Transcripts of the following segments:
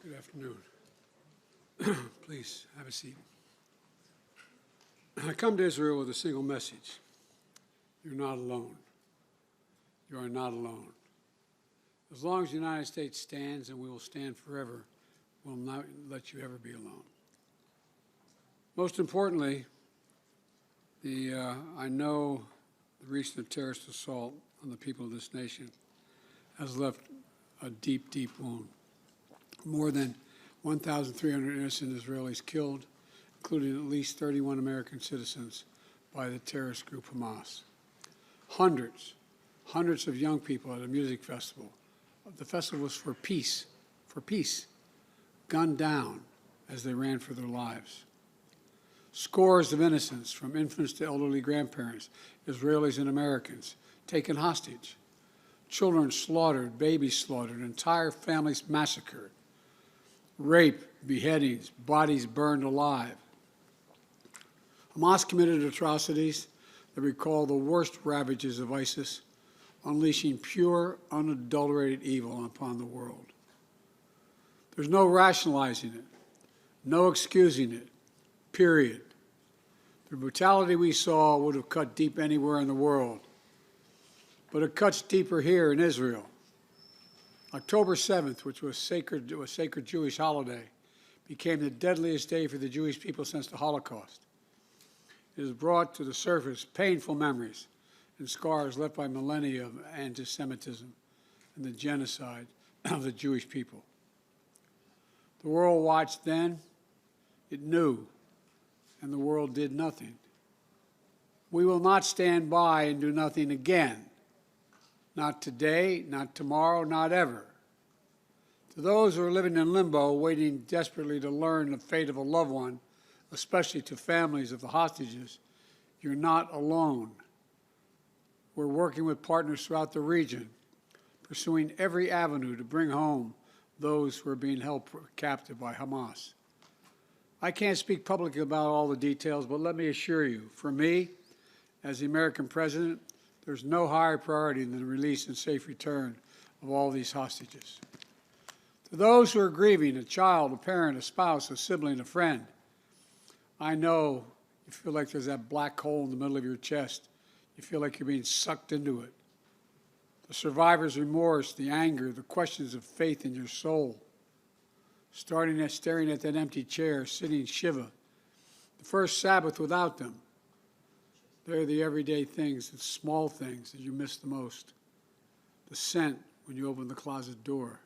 Good afternoon. Please have a seat. I come to Israel with a single message. You're not alone. You are not alone. As long as the United States stands, and we will stand forever, we'll not let you ever be alone. Most importantly, I know the recent terrorist assault on the people of this nation has left a deep, deep wound. More than 1,300 innocent Israelis killed, including at least 31 American citizens by the terrorist group Hamas. Hundreds of young people at a music festival. The festival was for peace, gunned down as they ran for their lives. Scores of innocents, from infants to elderly grandparents, Israelis and Americans, taken hostage. Children slaughtered, babies slaughtered, entire families massacred. Rape, beheadings, bodies burned alive. Hamas committed atrocities that recall the worst ravages of ISIS, unleashing pure, unadulterated evil upon the world. There's no rationalizing it, no excusing it, period. The brutality we saw would have cut deep anywhere in the world, but it cuts deeper here in Israel. October 7th, which was a sacred Jewish holiday, became the deadliest day for the Jewish people since the Holocaust. It has brought to the surface painful memories and scars left by millennia of anti-Semitism and the genocide of the Jewish people. The world watched then, it knew, and the world did nothing. We will not stand by and do nothing again. Not today, not tomorrow, not ever. To those who are living in limbo, waiting desperately to learn the fate of a loved one, especially to families of the hostages, you're not alone. We're working with partners throughout the region, pursuing every avenue to bring home those who are being held captive by Hamas. I can't speak publicly about all the details, but let me assure you, for me, as the American president, there's no higher priority than the release and safe return of all these hostages. To those who are grieving, a child, a parent, a spouse, a sibling, a friend, I know you feel like there's that black hole in the middle of your chest. You feel like you're being sucked into it. The survivor's remorse, the anger, the questions of faith in your soul, staring at that empty chair, sitting Shiva, the first Sabbath without them. They're the everyday things, the small things that you miss the most. The scent when you open the closet door.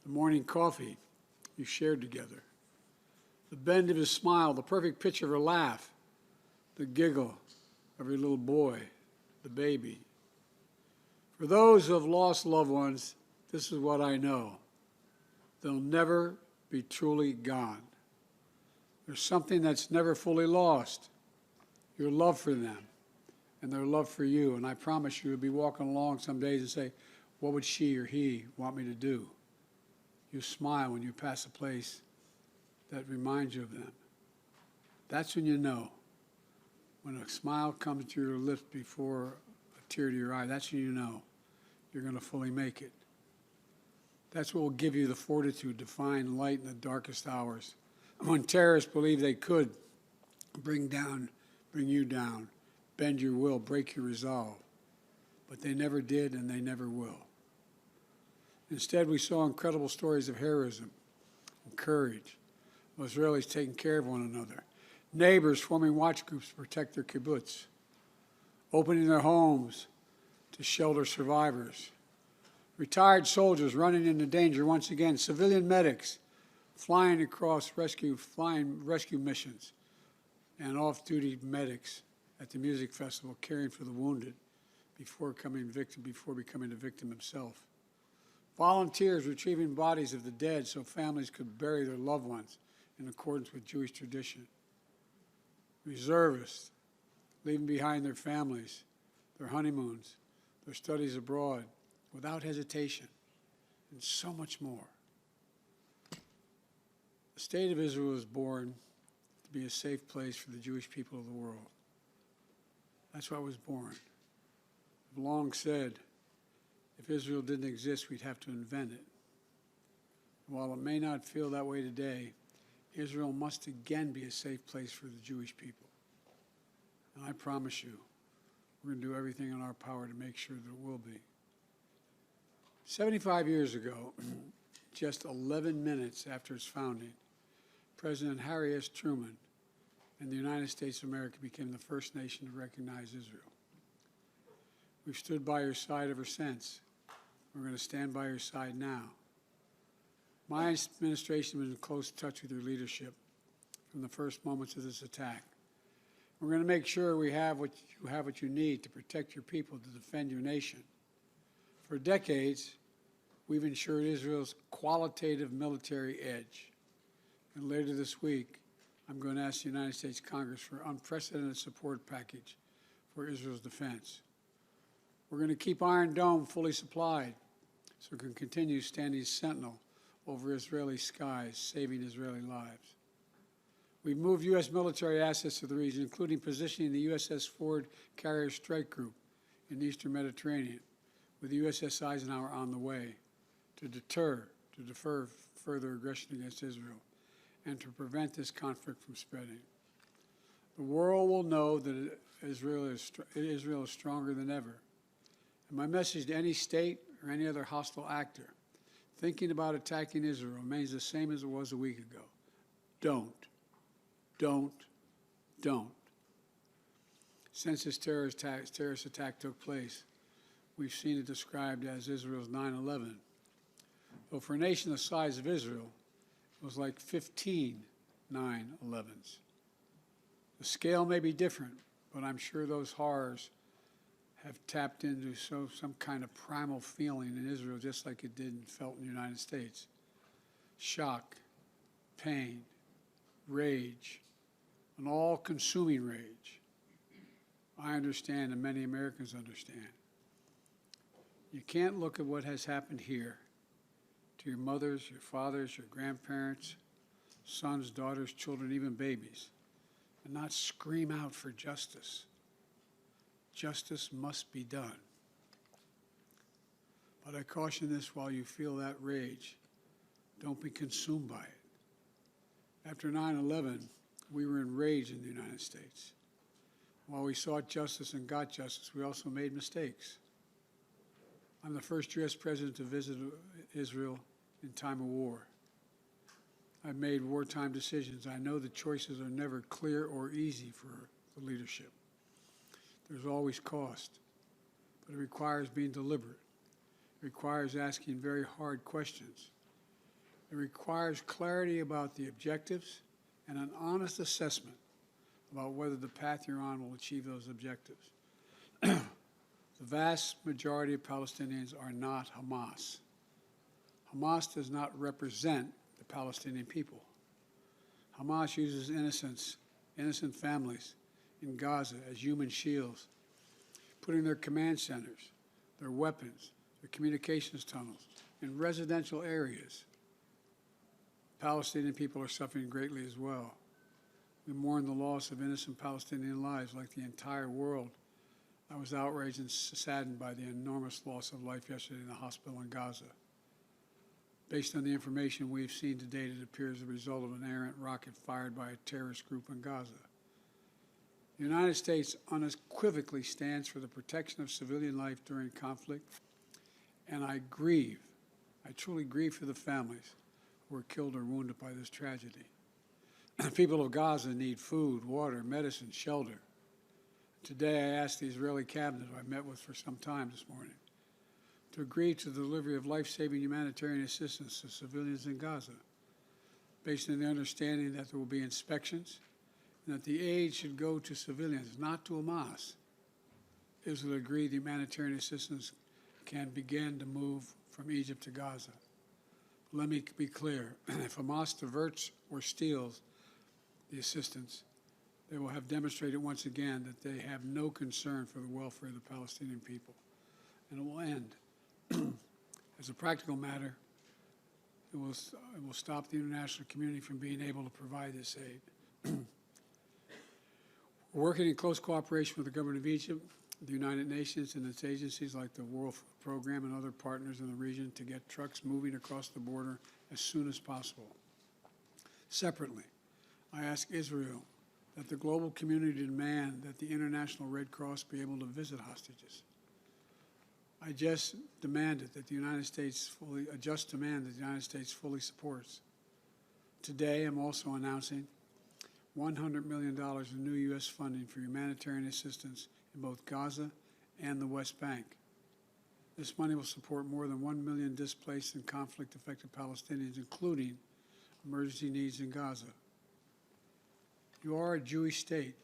The morning coffee you shared together. The bend of his smile, the perfect pitch of her laugh. The giggle of your little boy, the baby. For those who have lost loved ones, this is what I know. They'll never be truly gone. There's something that's never fully lost. Your love for them and their love for you. And I promise you'll be walking along some days and say, what would she or he want me to do? You smile when you pass a place that reminds you of them. That's when you know. When a smile comes to your lips before a tear to your eye, that's when you know you're going to fully make it. That's what will give you the fortitude to find light in the darkest hours. When terrorists believe they could bring you down, bend your will, break your resolve. But they never did, and they never will. Instead, we saw incredible stories of heroism and courage, of Israelis taking care of one another, neighbors forming watch groups to protect their kibbutz, opening their homes to shelter survivors, retired soldiers running into danger once again, civilian medics flying across rescue missions, and off-duty medics at the music festival caring for the wounded before becoming a victim himself. Volunteers retrieving bodies of the dead so families could bury their loved ones in accordance with Jewish tradition. Reservists leaving behind their families, their honeymoons, their studies abroad without hesitation, and so much more. The state of Israel was born to be a safe place for the Jewish people of the world. That's why I was born. I've long said, if Israel didn't exist, we'd have to invent it. While it may not feel that way today, Israel must again be a safe place for the Jewish people. And I promise you, we're going to do everything in our power to make sure that it will be. 75 years ago, just 11 minutes after its founding, President Harry S. Truman and the United States of America became the first nation to recognize Israel. We've stood by your side ever since. We're going to stand by your side now. My administration has been in close touch with your leadership from the first moments of this attack. We're going to make sure you have what you need to protect your people, to defend your nation. For decades, we've ensured Israel's qualitative military edge. And later this week, I'm going to ask the United States Congress for an unprecedented support package for Israel's defense. We're going to keep Iron Dome fully supplied so it can continue standing sentinel over Israeli skies, saving Israeli lives. We've moved U.S. military assets to the region, including positioning the USS Ford Carrier Strike Group in the Eastern Mediterranean, with the USS Eisenhower on the way to defer further aggression against Israel and to prevent this conflict from spreading. The world will know that Israel is stronger than ever. And my message to any state or any other hostile actor thinking about attacking Israel remains the same as it was a week ago. Don't. Since this terrorist attack took place, we've seen it described as Israel's 9/11. Though for a nation the size of Israel, it was like 15 9/11s. The scale may be different, but I'm sure those horrors have tapped into some kind of primal feeling in Israel, just like it did and felt in the United States. Shock, pain, rage, an all-consuming rage. I understand, and many Americans understand. You can't look at what has happened here to your mothers, your fathers, your grandparents, sons, daughters, children, even babies, and not scream out for justice. Justice must be done. But I caution this: while you feel that rage, don't be consumed by it. After 9/11, we were enraged in the United States. While we sought justice and got justice, we also made mistakes. I'm the first U.S. president to visit Israel in time of war. I've made wartime decisions. I know the choices are never clear or easy for the leadership. There's always cost, but it requires being deliberate. It requires asking very hard questions. It requires clarity about the objectives and an honest assessment about whether the path you're on will achieve those objectives. The vast majority of Palestinians are not Hamas. Hamas does not represent the Palestinian people. Hamas uses innocent families in Gaza as human shields, putting their command centers, their weapons, their communications tunnels in residential areas. Palestinian people are suffering greatly as well. We mourn the loss of innocent Palestinian lives like the entire world. I was outraged and saddened by the enormous loss of life yesterday in the hospital in Gaza. Based on the information we've seen to date, it appears the result of an errant rocket fired by a terrorist group in Gaza. The United States unequivocally stands for the protection of civilian life during conflict, and I truly grieve for the families who were killed or wounded by this tragedy. The people of Gaza need food, water, medicine, shelter. Today I asked the Israeli cabinet, who I met with for some time this morning, to agree to the delivery of life-saving humanitarian assistance to civilians in Gaza, based on the understanding that there will be inspections and that the aid should go to civilians, not to Hamas. Israel agreed the humanitarian assistance can begin to move from Egypt to Gaza. Let me be clear: if Hamas diverts or steals the assistance, they will have demonstrated once again that they have no concern for the welfare of the Palestinian people. And it will end. As a practical matter, it will stop the international community from being able to provide this aid. We're working in close cooperation with the government of Egypt the United Nations and its agencies like the World Food Program and other partners in the region to get trucks moving across the border as soon as possible. Separately, I ask Israel that the global community demand that the International Red Cross be able to visit hostages. I just demanded that the United States fully, a just demand that the United States fully supports. Today, I'm also announcing $100 million in new U.S. funding for humanitarian assistance in both Gaza and the West Bank. This money will support more than 1 million displaced and conflict-affected Palestinians, including emergency needs in Gaza. You are a Jewish state.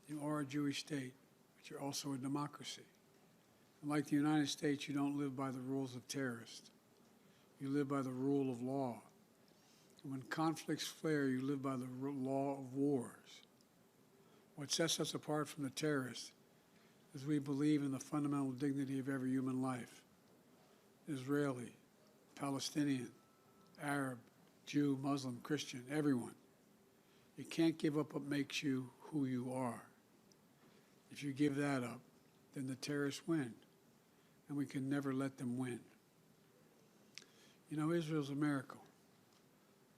You are a Jewish state, but you're also a democracy. And like the United States, you don't live by the rules of terrorists. You live by the rule of law. And when conflicts flare, you live by the law of wars. What sets us apart from the terrorists is we believe in the fundamental dignity of every human life. Israeli, Palestinian, Arab, Jew, Muslim, Christian, everyone. You can't give up what makes you who you are. If you give that up, then the terrorists win, and we can never let them win. You know, Israel's a miracle,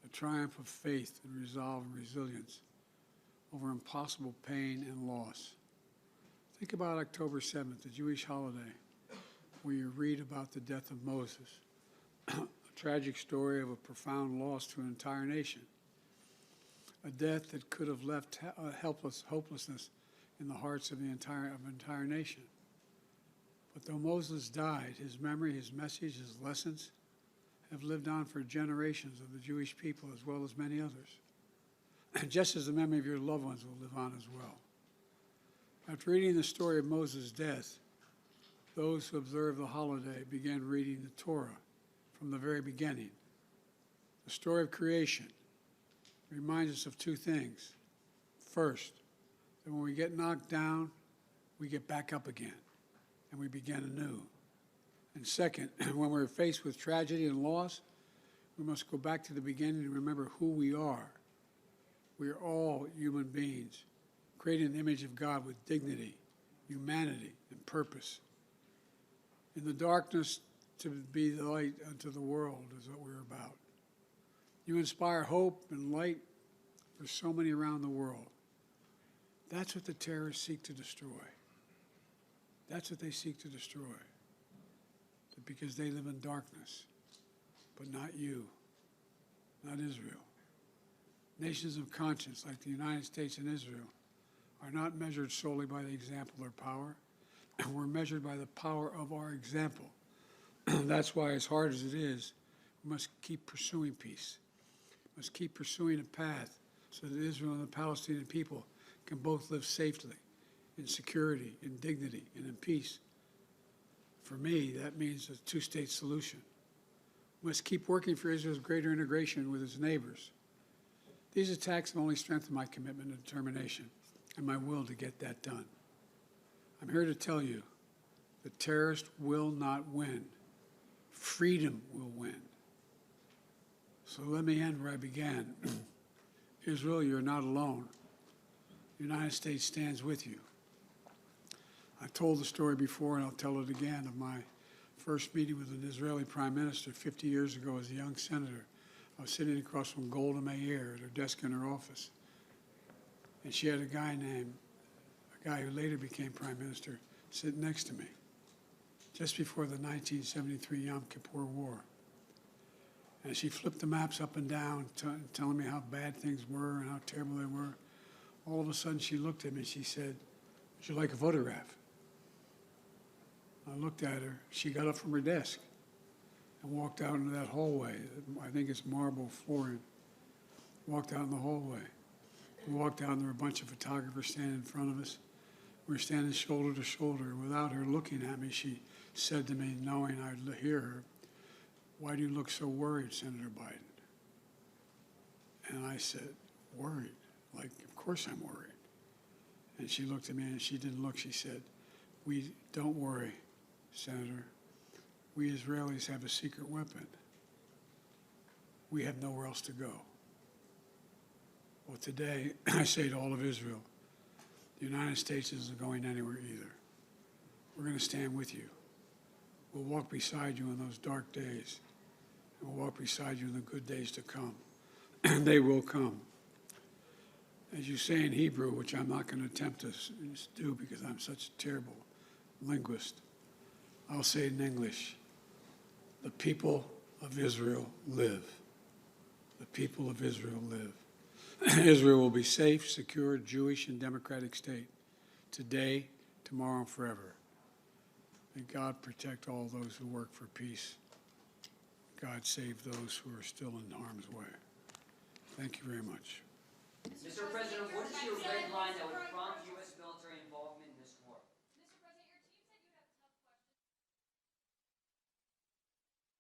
a triumph of faith and resolve and resilience over impossible pain and loss. Think about October 7th, the Jewish holiday, where you read about the death of Moses, a tragic story of a profound loss to an entire nation, a death that could have left hopelessness in the hearts of the entire nation. But though Moses died, his memory, his message, his lessons have lived on for generations of the Jewish people as well as many others. And just as the memory of your loved ones will live on as well. After reading the story of Moses' death, those who observed the holiday began reading the Torah from the very beginning. The story of creation reminds us of two things. First, that when we get knocked down, we get back up again, and we begin anew. And second, when we're faced with tragedy and loss, we must go back to the beginning and remember who we are. We are all human beings, created in the image of God with dignity, humanity, and purpose. In the darkness, to be the light unto the world is what we're about. You inspire hope and light for so many around the world. That's what the terrorists seek to destroy. That's what they seek to destroy. Because they live in darkness, but not you, not Israel. Nations of conscience like the United States and Israel are not measured solely by the example or power. We're measured by the power of our example. That's why, as hard as it is, we must keep pursuing peace. We must keep pursuing a path so that Israel and the Palestinian people can both live safely, in security, in dignity, and in peace. For me, that means a two-state solution. We must keep working for Israel's greater integration with its neighbors. These attacks have only strengthened my commitment and determination and my will to get that done. I'm here to tell you the terrorists will not win. Freedom will win. So let me end where I began. Israel, you're not alone. The United States stands with you. I told the story before, and I'll tell it again, of my first meeting with an Israeli prime minister 50 years ago as a young senator. I was sitting across from Golda Meir at her desk in her office. And she had a guy who later became prime minister, sit next to me, just before the 1973 Yom Kippur War. And she flipped the maps up and down, telling me how bad things were and how terrible they were. All of a sudden, she looked at me and she said, "Would you like a photograph?" I looked at her. She got up from her desk and walked out into that hallway. I think it's marble flooring. Walked out in the hallway. We walked out and there were a bunch of photographers standing in front of us. We were standing shoulder to shoulder. And without her looking at me, she said to me, knowing I'd hear her, "Why do you look so worried, Senator Biden?" And I said, "Worried? Like, of course I'm worried." And she looked at me and she didn't look. She said, "We don't worry, Senator. We Israelis have a secret weapon. We have nowhere else to go." Well, today, I say to all of Israel, the United States isn't going anywhere either. We're going to stand with you. We'll walk beside you in those dark days. And we'll walk beside you in the good days to come. And they will come. As you say in Hebrew, which I'm not going to attempt to do because I'm such a terrible linguist, I'll say it in English. The people of Israel live. The people of Israel live. Israel will be safe, secure, Jewish, and democratic state today, tomorrow, and forever. May God protect all those who work for peace. God save those who are still in harm's way. Thank you very much. Mr. President, what is your red line that would prompt U.S. military involvement?